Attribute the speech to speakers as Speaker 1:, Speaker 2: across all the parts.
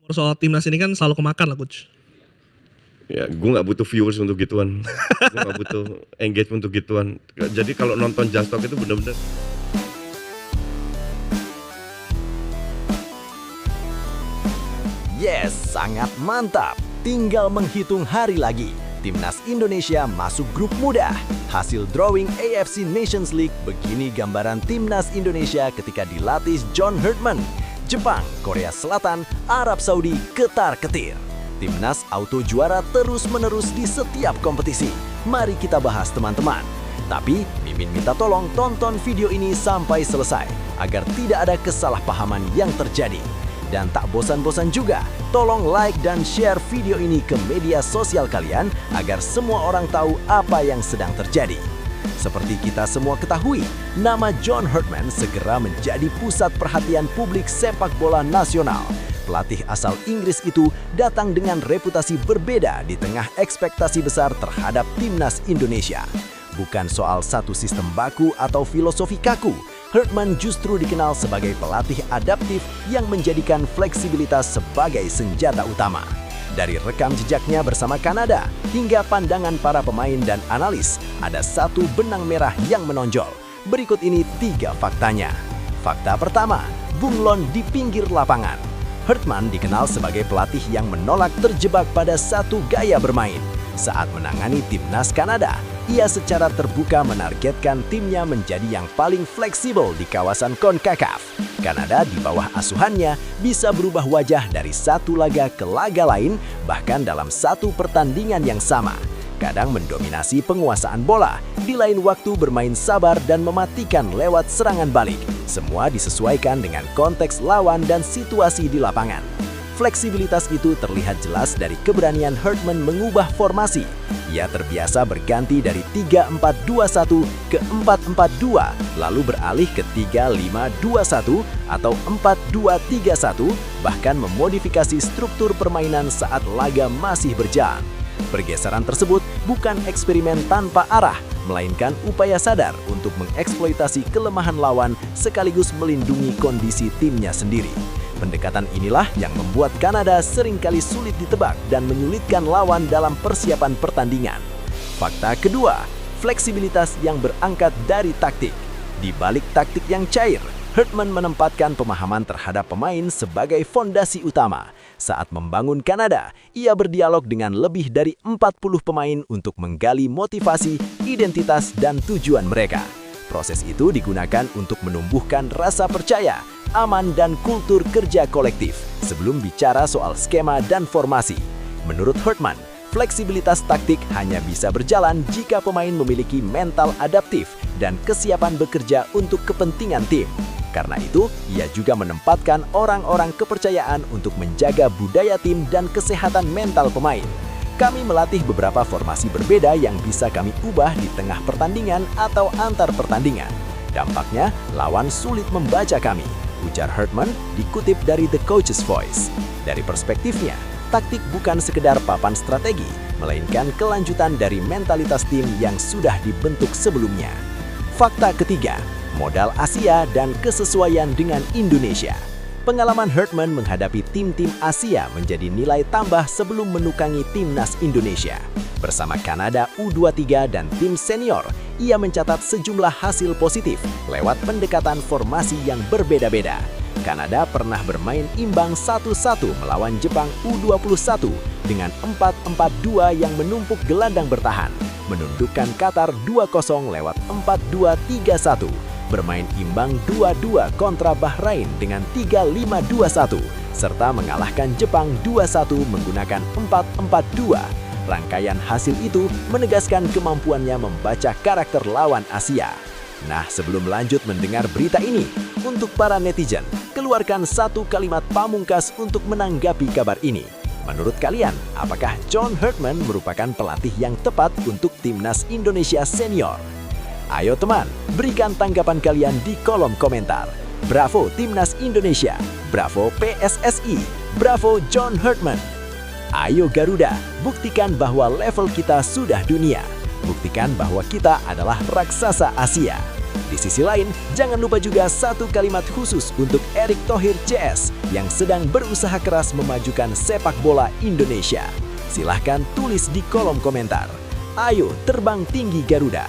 Speaker 1: Soal timnas ini kan selalu kemakan lah coach.
Speaker 2: Ya, gue nggak butuh viewers untuk gituan, gue nggak butuh engagement untuk gituan. Jadi kalau nonton Just Talk itu bener-bener.
Speaker 3: Yes, sangat mantap. Tinggal menghitung hari lagi. Timnas Indonesia masuk grup mudah. Hasil drawing AFC Nations League, begini gambaran Timnas Indonesia ketika dilatih John Herdman. Jepang, Korea Selatan, Arab Saudi, ketar-ketir. Timnas auto juara terus-menerus di setiap kompetisi. Mari kita bahas teman-teman. Tapi, Mimin minta tolong tonton video ini sampai selesai, agar tidak ada kesalahpahaman yang terjadi. Dan tak bosan-bosan juga, tolong like dan share video ini ke media sosial kalian agar semua orang tahu apa yang sedang terjadi. Seperti kita semua ketahui, nama John Herdman segera menjadi pusat perhatian publik sepak bola nasional. Pelatih asal Inggris itu datang dengan reputasi berbeda di tengah ekspektasi besar terhadap timnas Indonesia. Bukan soal satu sistem baku atau filosofi kaku, Herdman justru dikenal sebagai pelatih adaptif yang menjadikan fleksibilitas sebagai senjata utama. Dari rekam jejaknya bersama Kanada hingga pandangan para pemain dan analis, ada satu benang merah yang menonjol. Berikut ini 3 faktanya. Fakta pertama, bunglon di pinggir lapangan. Herdman dikenal sebagai pelatih yang menolak terjebak pada satu gaya bermain. Saat menangani timnas Kanada, ia secara terbuka menargetkan timnya menjadi yang paling fleksibel di kawasan CONCACAF. Kanada di bawah asuhannya bisa berubah wajah dari satu laga ke laga lain, bahkan dalam satu pertandingan yang sama. Kadang mendominasi penguasaan bola, di lain waktu bermain sabar dan mematikan lewat serangan balik. Semua disesuaikan dengan konteks lawan dan situasi di lapangan. Fleksibilitas itu terlihat jelas dari keberanian Herdman mengubah formasi. Ia terbiasa berganti dari 3-4-2-1 ke 4-4-2, lalu beralih ke 3-5-2-1 atau 4-2-3-1, bahkan memodifikasi struktur permainan saat laga masih berjalan. Pergeseran tersebut bukan eksperimen tanpa arah, melainkan upaya sadar untuk mengeksploitasi kelemahan lawan sekaligus melindungi kondisi timnya sendiri. Pendekatan inilah yang membuat Kanada seringkali sulit ditebak dan menyulitkan lawan dalam persiapan pertandingan. Fakta kedua, fleksibilitas yang berangkat dari taktik. Di balik taktik yang cair, Herdman menempatkan pemahaman terhadap pemain sebagai fondasi utama. Saat membangun Kanada, ia berdialog dengan lebih dari 40 pemain untuk menggali motivasi, identitas, dan tujuan mereka. Proses itu digunakan untuk menumbuhkan rasa percaya, aman, dan kultur kerja kolektif sebelum bicara soal skema dan formasi. Menurut Herdman, fleksibilitas taktik hanya bisa berjalan jika pemain memiliki mental adaptif dan kesiapan bekerja untuk kepentingan tim. Karena itu, ia juga menempatkan orang-orang kepercayaan untuk menjaga budaya tim dan kesehatan mental pemain. Kami melatih beberapa formasi berbeda yang bisa kami ubah di tengah pertandingan atau antar pertandingan. Dampaknya, lawan sulit membaca kami, ujar Herdman dikutip dari The Coach's Voice. Dari perspektifnya, taktik bukan sekedar papan strategi, melainkan kelanjutan dari mentalitas tim yang sudah dibentuk sebelumnya. Fakta ketiga, modal Asia dan kesesuaian dengan Indonesia. Pengalaman Herdman menghadapi tim-tim Asia menjadi nilai tambah sebelum menukangi timnas Indonesia. Bersama Kanada U23 dan tim senior, ia mencatat sejumlah hasil positif lewat pendekatan formasi yang berbeda-beda. Kanada pernah bermain imbang 1-1 melawan Jepang U21 dengan 4-4-2 yang menumpuk gelandang bertahan, menundukkan Qatar 2-0 lewat 4-2-3-1. Bermain imbang 2-2 kontra Bahrain dengan 3-5-2-1, serta mengalahkan Jepang 2-1 menggunakan 4-4-2. Rangkaian hasil itu menegaskan kemampuannya membaca karakter lawan Asia. Nah, sebelum lanjut mendengar berita ini, untuk para netizen, keluarkan satu kalimat pamungkas untuk menanggapi kabar ini. Menurut kalian, apakah John Herdman merupakan pelatih yang tepat untuk timnas Indonesia senior? Ayo teman, berikan tanggapan kalian di kolom komentar. Bravo Timnas Indonesia, bravo PSSI, bravo John Herdman. Ayo Garuda, buktikan bahwa level kita sudah dunia. Buktikan bahwa kita adalah raksasa Asia. Di sisi lain, jangan lupa juga satu kalimat khusus untuk Erick Thohir CS yang sedang berusaha keras memajukan sepak bola Indonesia. Silahkan tulis di kolom komentar. Ayo terbang tinggi Garuda.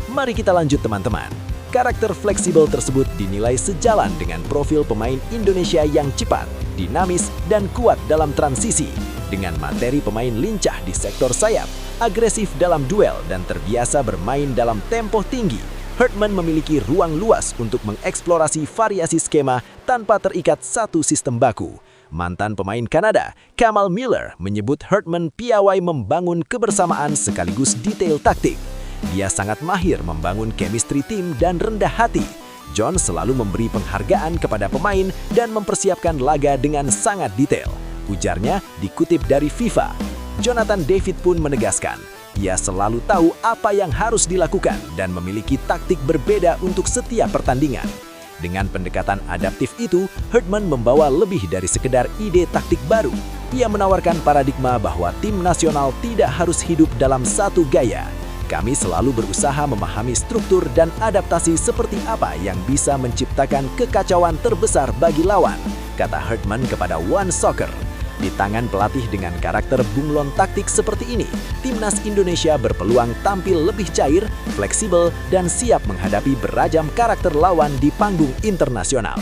Speaker 3: Mari kita lanjut teman-teman. Karakter fleksibel tersebut dinilai sejalan dengan profil pemain Indonesia yang cepat, dinamis, dan kuat dalam transisi. Dengan materi pemain lincah di sektor sayap, agresif dalam duel, dan terbiasa bermain dalam tempo tinggi, Hartman memiliki ruang luas untuk mengeksplorasi variasi skema tanpa terikat satu sistem baku. Mantan pemain Kanada, Kamal Miller, menyebut Hartman piawai membangun kebersamaan sekaligus detail taktik. Dia sangat mahir membangun chemistry tim dan rendah hati. John selalu memberi penghargaan kepada pemain dan mempersiapkan laga dengan sangat detail. Ujarnya dikutip dari FIFA. Jonathan David pun menegaskan, ia selalu tahu apa yang harus dilakukan dan memiliki taktik berbeda untuk setiap pertandingan. Dengan pendekatan adaptif itu, Hartman membawa lebih dari sekedar ide taktik baru. Ia menawarkan paradigma bahwa tim nasional tidak harus hidup dalam satu gaya. Kami selalu berusaha memahami struktur dan adaptasi seperti apa yang bisa menciptakan kekacauan terbesar bagi lawan, kata Hartman kepada One Soccer. Di tangan pelatih dengan karakter bunglon taktik seperti ini, timnas Indonesia berpeluang tampil lebih cair, fleksibel, dan siap menghadapi beragam karakter lawan di panggung internasional.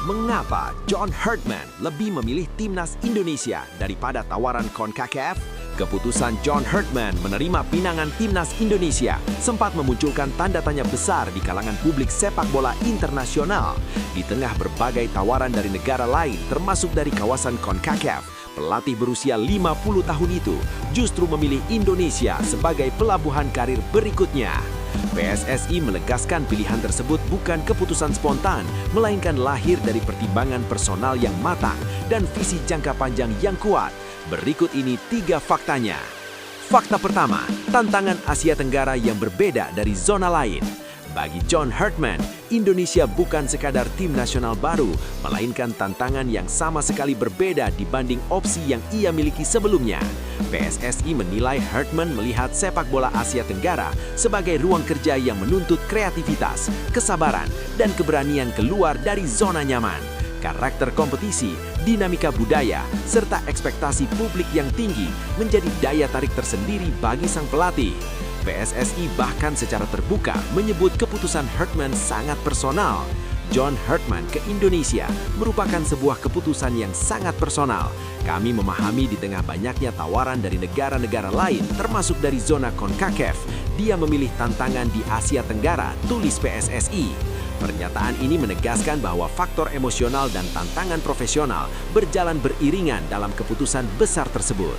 Speaker 3: Mengapa John Hartman lebih memilih timnas Indonesia daripada tawaran CONCACAF? Keputusan John Hartman menerima pinangan timnas Indonesia sempat memunculkan tanda tanya besar di kalangan publik sepak bola internasional. Di tengah berbagai tawaran dari negara lain termasuk dari kawasan CONCACAF, pelatih berusia 50 tahun itu justru memilih Indonesia sebagai pelabuhan karir berikutnya. PSSI menegaskan pilihan tersebut bukan keputusan spontan, melainkan lahir dari pertimbangan personal yang matang dan visi jangka panjang yang kuat. Berikut ini 3 faktanya. Fakta pertama, tantangan Asia Tenggara yang berbeda dari zona lain. Bagi John Hartman, Indonesia bukan sekadar tim nasional baru, melainkan tantangan yang sama sekali berbeda dibanding opsi yang ia miliki sebelumnya. PSSI menilai Hartman melihat sepak bola Asia Tenggara sebagai ruang kerja yang menuntut kreativitas, kesabaran, dan keberanian keluar dari zona nyaman. Karakter kompetisi, dinamika budaya, serta ekspektasi publik yang tinggi menjadi daya tarik tersendiri bagi sang pelatih. PSSI bahkan secara terbuka menyebut keputusan Hartman sangat personal. John Hartman ke Indonesia merupakan sebuah keputusan yang sangat personal. Kami memahami di tengah banyaknya tawaran dari negara-negara lain, termasuk dari zona CONCACAF, dia memilih tantangan di Asia Tenggara, tulis PSSI. Pernyataan ini menegaskan bahwa faktor emosional dan tantangan profesional berjalan beriringan dalam keputusan besar tersebut.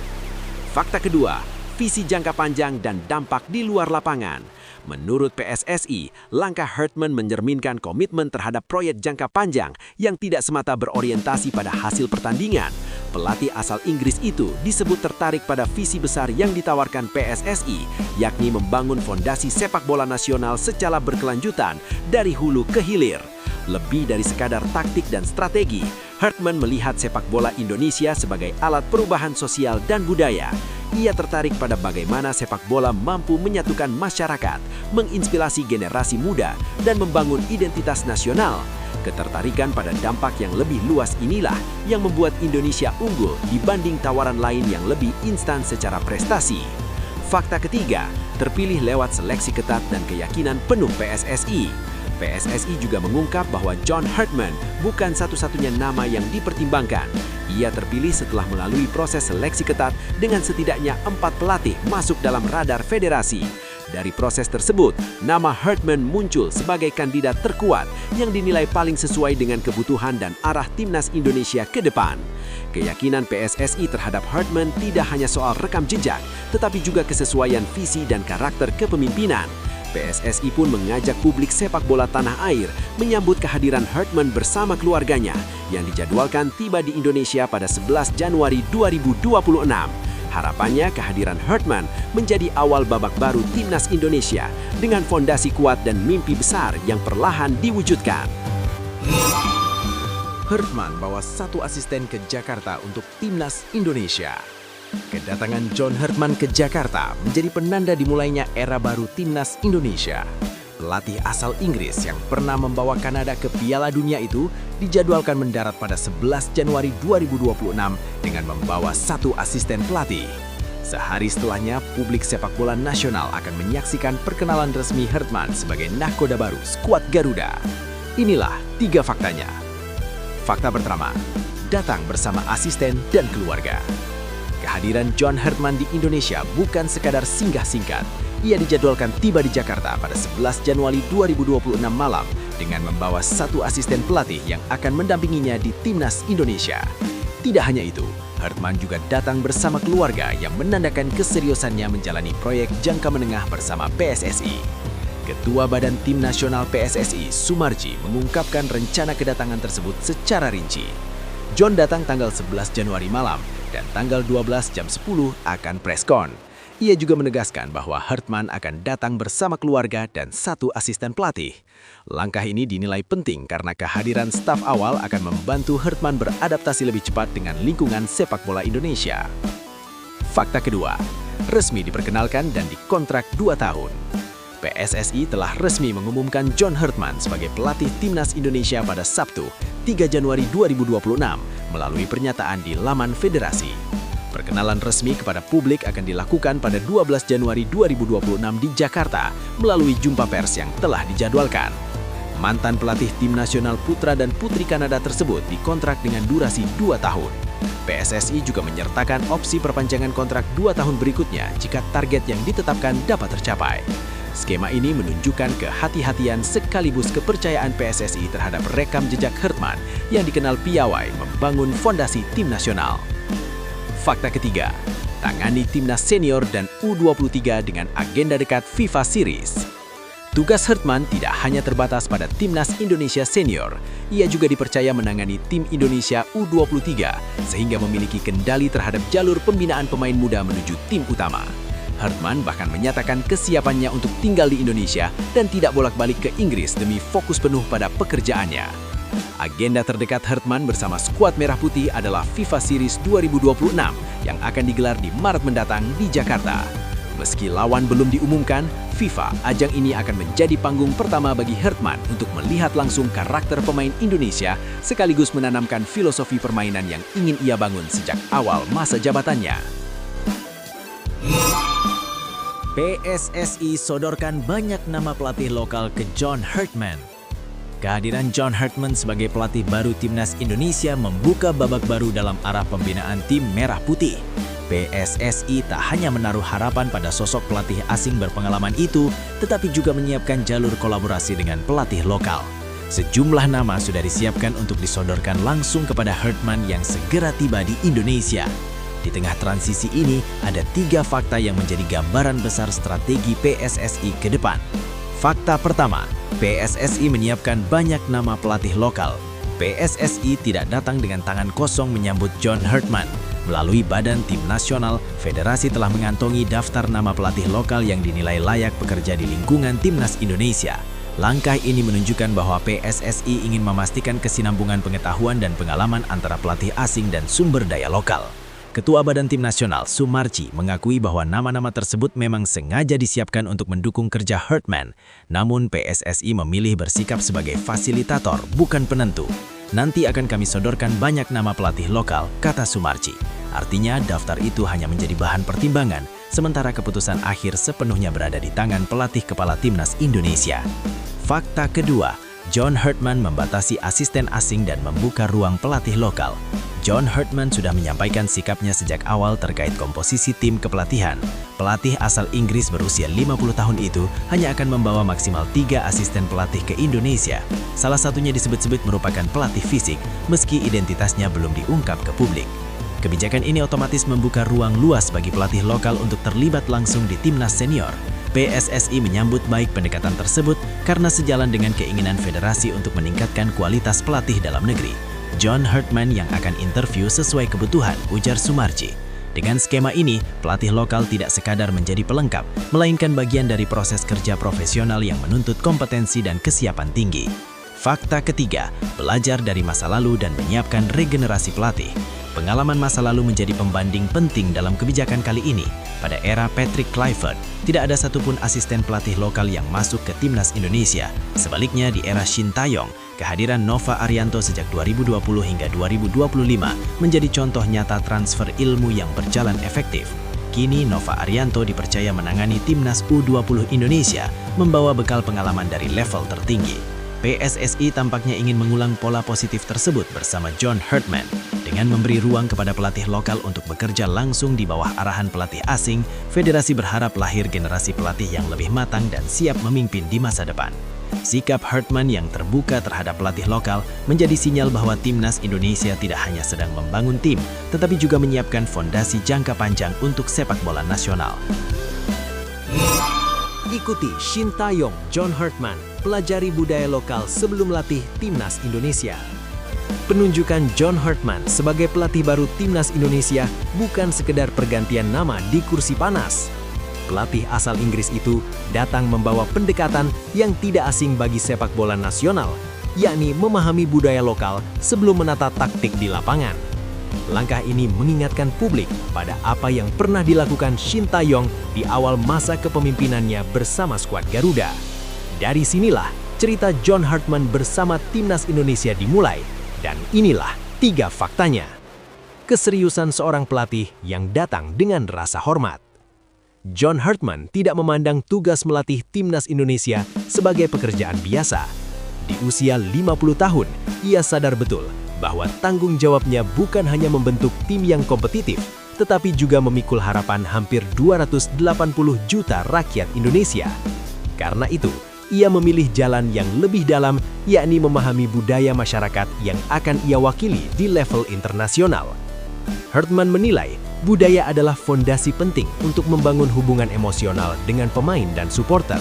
Speaker 3: Fakta kedua, visi jangka panjang dan dampak di luar lapangan. Menurut PSSI, langkah Hartman mencerminkan komitmen terhadap proyek jangka panjang yang tidak semata berorientasi pada hasil pertandingan. Pelatih asal Inggris itu disebut tertarik pada visi besar yang ditawarkan PSSI, yakni membangun fondasi sepak bola nasional secara berkelanjutan dari hulu ke hilir. Lebih dari sekadar taktik dan strategi, Hartman melihat sepak bola Indonesia sebagai alat perubahan sosial dan budaya. Ia tertarik pada bagaimana sepak bola mampu menyatukan masyarakat, menginspirasi generasi muda, dan membangun identitas nasional. Ketertarikan pada dampak yang lebih luas inilah yang membuat Indonesia unggul dibanding tawaran lain yang lebih instan secara prestasi. Fakta ketiga, terpilih lewat seleksi ketat dan keyakinan penuh PSSI. PSSI juga mengungkap bahwa John Hartman bukan satu-satunya nama yang dipertimbangkan. Ia terpilih setelah melalui proses seleksi ketat dengan setidaknya 4 pelatih masuk dalam radar federasi. Dari proses tersebut, nama Hartman muncul sebagai kandidat terkuat yang dinilai paling sesuai dengan kebutuhan dan arah timnas Indonesia ke depan. Keyakinan PSSI terhadap Hartman tidak hanya soal rekam jejak, tetapi juga kesesuaian visi dan karakter kepemimpinan. PSSI pun mengajak publik sepak bola tanah air menyambut kehadiran Hartman bersama keluarganya yang dijadwalkan tiba di Indonesia pada 11 Januari 2026. Harapannya kehadiran Hartman menjadi awal babak baru timnas Indonesia dengan fondasi kuat dan mimpi besar yang perlahan diwujudkan. Hartman bawa 1 asisten ke Jakarta untuk timnas Indonesia. Kedatangan John Hartman ke Jakarta menjadi penanda dimulainya era baru Timnas Indonesia. Pelatih asal Inggris yang pernah membawa Kanada ke Piala Dunia itu dijadwalkan mendarat pada 11 Januari 2026 dengan membawa 1 asisten pelatih. Sehari setelahnya, publik sepak bola nasional akan menyaksikan perkenalan resmi Hartman sebagai nahkoda baru skuad Garuda. Inilah 3 faktanya. Fakta pertama, datang bersama asisten dan keluarga. Kehadiran John Hartman di Indonesia bukan sekadar singgah singkat. Ia dijadwalkan tiba di Jakarta pada 11 Januari 2026 malam dengan membawa 1 asisten pelatih yang akan mendampinginya di Timnas Indonesia. Tidak hanya itu, Hartman juga datang bersama keluarga yang menandakan keseriusannya menjalani proyek jangka menengah bersama PSSI. Ketua Badan Tim Nasional PSSI, Sumarji, mengungkapkan rencana kedatangan tersebut secara rinci. John datang tanggal 11 Januari malam dan tanggal 12 jam 10 akan preskon. Ia juga menegaskan bahwa Hartman akan datang bersama keluarga dan 1 asisten pelatih. Langkah ini dinilai penting karena kehadiran staf awal akan membantu Hartman beradaptasi lebih cepat dengan lingkungan sepak bola Indonesia. Fakta kedua, resmi diperkenalkan dan dikontrak 2 tahun. PSSI telah resmi mengumumkan John Hartman sebagai pelatih Timnas Indonesia pada Sabtu, 3 Januari 2026 melalui pernyataan di laman federasi. Perkenalan resmi kepada publik akan dilakukan pada 12 Januari 2026 di Jakarta melalui jumpa pers yang telah dijadwalkan. Mantan pelatih tim nasional putra dan putri Kanada tersebut dikontrak dengan durasi 2 tahun. PSSI juga menyertakan opsi perpanjangan kontrak 2 tahun berikutnya jika target yang ditetapkan dapat tercapai. Skema ini menunjukkan kehati-hatian sekaligus kepercayaan PSSI terhadap rekam jejak Hartman yang dikenal piawai membangun fondasi tim nasional. Fakta ketiga, tangani timnas senior dan U23 dengan agenda dekat FIFA Series. Tugas Hartman tidak hanya terbatas pada timnas Indonesia senior, ia juga dipercaya menangani tim Indonesia U23 sehingga memiliki kendali terhadap jalur pembinaan pemain muda menuju tim utama. Hartman bahkan menyatakan kesiapannya untuk tinggal di Indonesia dan tidak bolak-balik ke Inggris demi fokus penuh pada pekerjaannya. Agenda terdekat Hartman bersama skuad Merah Putih adalah FIFA Series 2026 yang akan digelar di Maret mendatang di Jakarta. Meski lawan belum diumumkan, FIFA ajang ini akan menjadi panggung pertama bagi Hartman untuk melihat langsung karakter pemain Indonesia sekaligus menanamkan filosofi permainan yang ingin ia bangun sejak awal masa jabatannya. PSSI sodorkan banyak nama pelatih lokal ke John Hartman. Kehadiran John Hartman sebagai pelatih baru Timnas Indonesia membuka babak baru dalam arah pembinaan tim Merah Putih. PSSI tak hanya menaruh harapan pada sosok pelatih asing berpengalaman itu, tetapi juga menyiapkan jalur kolaborasi dengan pelatih lokal. Sejumlah nama sudah disiapkan untuk disodorkan langsung kepada Hartman yang segera tiba di Indonesia. Di tengah transisi ini, ada 3 fakta yang menjadi gambaran besar strategi PSSI ke depan. Fakta pertama, PSSI menyiapkan banyak nama pelatih lokal. PSSI tidak datang dengan tangan kosong menyambut John Hartman. Melalui Badan Tim Nasional, Federasi telah mengantongi daftar nama pelatih lokal yang dinilai layak bekerja di lingkungan Timnas Indonesia. Langkah ini menunjukkan bahwa PSSI ingin memastikan kesinambungan pengetahuan dan pengalaman antara pelatih asing dan sumber daya lokal. Ketua Badan Tim Nasional, Sumarji, mengakui bahwa nama-nama tersebut memang sengaja disiapkan untuk mendukung kerja Hartman. Namun PSSI memilih bersikap sebagai fasilitator, bukan penentu. Nanti akan kami sodorkan banyak nama pelatih lokal, kata Sumarji. Artinya daftar itu hanya menjadi bahan pertimbangan, sementara keputusan akhir sepenuhnya berada di tangan pelatih kepala Timnas Indonesia. Fakta kedua, John Hartman membatasi asisten asing dan membuka ruang pelatih lokal. John Hartman sudah menyampaikan sikapnya sejak awal terkait komposisi tim kepelatihan. Pelatih asal Inggris berusia 50 tahun itu hanya akan membawa maksimal 3 asisten pelatih ke Indonesia. Salah satunya disebut-sebut merupakan pelatih fisik, meski identitasnya belum diungkap ke publik. Kebijakan ini otomatis membuka ruang luas bagi pelatih lokal untuk terlibat langsung di timnas senior. PSSI menyambut baik pendekatan tersebut karena sejalan dengan keinginan federasi untuk meningkatkan kualitas pelatih dalam negeri. John Hartman yang akan interview sesuai kebutuhan, ujar Sumarji. Dengan skema ini, pelatih lokal tidak sekadar menjadi pelengkap, melainkan bagian dari proses kerja profesional yang menuntut kompetensi dan kesiapan tinggi. Fakta ketiga, belajar dari masa lalu dan menyiapkan regenerasi pelatih. Pengalaman masa lalu menjadi pembanding penting dalam kebijakan kali ini. Pada era Patrick Kluivert, tidak ada satupun asisten pelatih lokal yang masuk ke timnas Indonesia. Sebaliknya di era Shin Tae-yong, kehadiran Nova Arianto sejak 2020 hingga 2025 menjadi contoh nyata transfer ilmu yang berjalan efektif. Kini Nova Arianto dipercaya menangani timnas U20 Indonesia, membawa bekal pengalaman dari level tertinggi. PSSI tampaknya ingin mengulang pola positif tersebut bersama John Herdman. Dengan memberi ruang kepada pelatih lokal untuk bekerja langsung di bawah arahan pelatih asing, federasi berharap lahir generasi pelatih yang lebih matang dan siap memimpin di masa depan. Sikap Herdman yang terbuka terhadap pelatih lokal menjadi sinyal bahwa timnas Indonesia tidak hanya sedang membangun tim, tetapi juga menyiapkan fondasi jangka panjang untuk sepak bola nasional. Ikuti Shin Tae-yong, John Herdman, pelajari budaya lokal sebelum latih timnas Indonesia. Penunjukan John Herdman sebagai pelatih baru timnas Indonesia bukan sekedar pergantian nama di kursi panas. Pelatih asal Inggris itu datang membawa pendekatan yang tidak asing bagi sepak bola nasional, yakni memahami budaya lokal sebelum menata taktik di lapangan. Langkah ini mengingatkan publik pada apa yang pernah dilakukan Shin Tae-yong di awal masa kepemimpinannya bersama skuad Garuda. Dari sinilah cerita John Herdman bersama timnas Indonesia dimulai, dan inilah 3 faktanya. Keseriusan seorang pelatih yang datang dengan rasa hormat. John Herdman tidak memandang tugas melatih timnas Indonesia sebagai pekerjaan biasa. Di usia 50 tahun, ia sadar betul bahwa tanggung jawabnya bukan hanya membentuk tim yang kompetitif, tetapi juga memikul harapan hampir 280 juta rakyat Indonesia. Karena itu, ia memilih jalan yang lebih dalam, yakni memahami budaya masyarakat yang akan ia wakili di level internasional. Herdman menilai budaya adalah fondasi penting untuk membangun hubungan emosional dengan pemain dan supporter.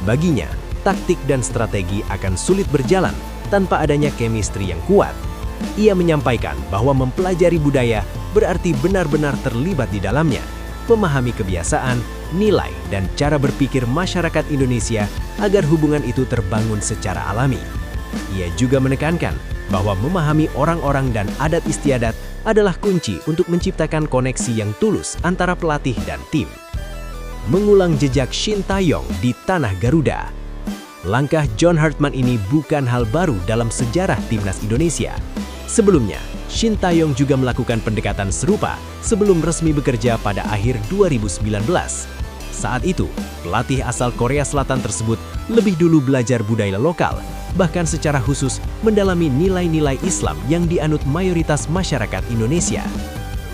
Speaker 3: Baginya, taktik dan strategi akan sulit berjalan tanpa adanya chemistry yang kuat. Ia menyampaikan bahwa mempelajari budaya berarti benar-benar terlibat di dalamnya, memahami kebiasaan, nilai, dan cara berpikir masyarakat Indonesia agar hubungan itu terbangun secara alami. Ia juga menekankan bahwa memahami orang-orang dan adat istiadat adalah kunci untuk menciptakan koneksi yang tulus antara pelatih dan tim. Mengulang jejak Shin Tae-yong di tanah Garuda. Langkah John Herdman ini bukan hal baru dalam sejarah timnas Indonesia. Sebelumnya, Shin Tae-yong juga melakukan pendekatan serupa sebelum resmi bekerja pada akhir 2019. Saat itu, pelatih asal Korea Selatan tersebut lebih dulu belajar budaya lokal, bahkan secara khusus mendalami nilai-nilai Islam yang dianut mayoritas masyarakat Indonesia.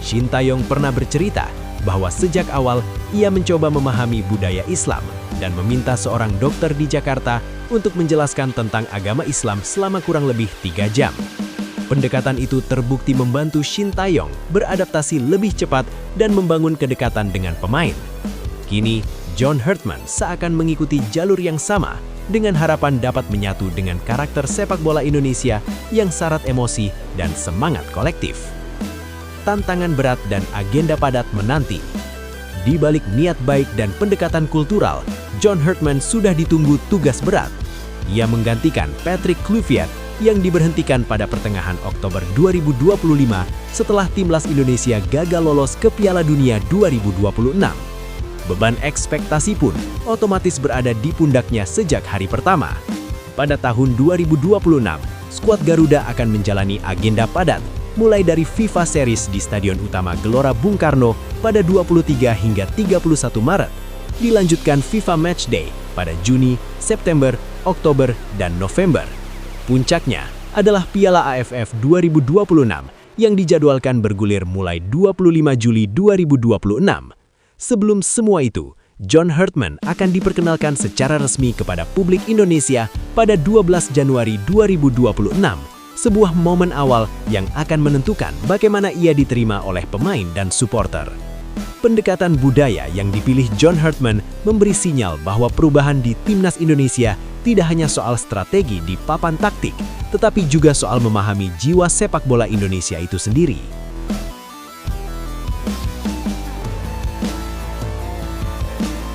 Speaker 3: Shin Tae-yong pernah bercerita bahwa sejak awal ia mencoba memahami budaya Islam dan meminta seorang dokter di Jakarta untuk menjelaskan tentang agama Islam selama kurang lebih 3 jam. Pendekatan itu terbukti membantu Shin Tae-yong beradaptasi lebih cepat dan membangun kedekatan dengan pemain. Kini, John Herdman seakan mengikuti jalur yang sama dengan harapan dapat menyatu dengan karakter sepak bola Indonesia yang syarat emosi dan semangat kolektif. Tantangan berat dan agenda padat menanti. Di balik niat baik dan pendekatan kultural, John Herdman sudah ditunggu tugas berat. Ia menggantikan Patrick Kluivert yang diberhentikan pada pertengahan Oktober 2025 setelah timnas Indonesia gagal lolos ke Piala Dunia 2026. Beban ekspektasi pun otomatis berada di pundaknya sejak hari pertama. Pada tahun 2026, skuad Garuda akan menjalani agenda padat, mulai dari FIFA Series di Stadion Utama Gelora Bung Karno pada 23 hingga 31 Maret, dilanjutkan FIFA Matchday pada Juni, September, Oktober, dan November. Puncaknya adalah Piala AFF 2026 yang dijadwalkan bergulir mulai 25 Juli 2026. Sebelum semua itu, John Herdman akan diperkenalkan secara resmi kepada publik Indonesia pada 12 Januari 2026, sebuah momen awal yang akan menentukan bagaimana ia diterima oleh pemain dan supporter. Pendekatan budaya yang dipilih John Herdman memberi sinyal bahwa perubahan di timnas Indonesia tidak hanya soal strategi di papan taktik, tetapi juga soal memahami jiwa sepak bola Indonesia itu sendiri.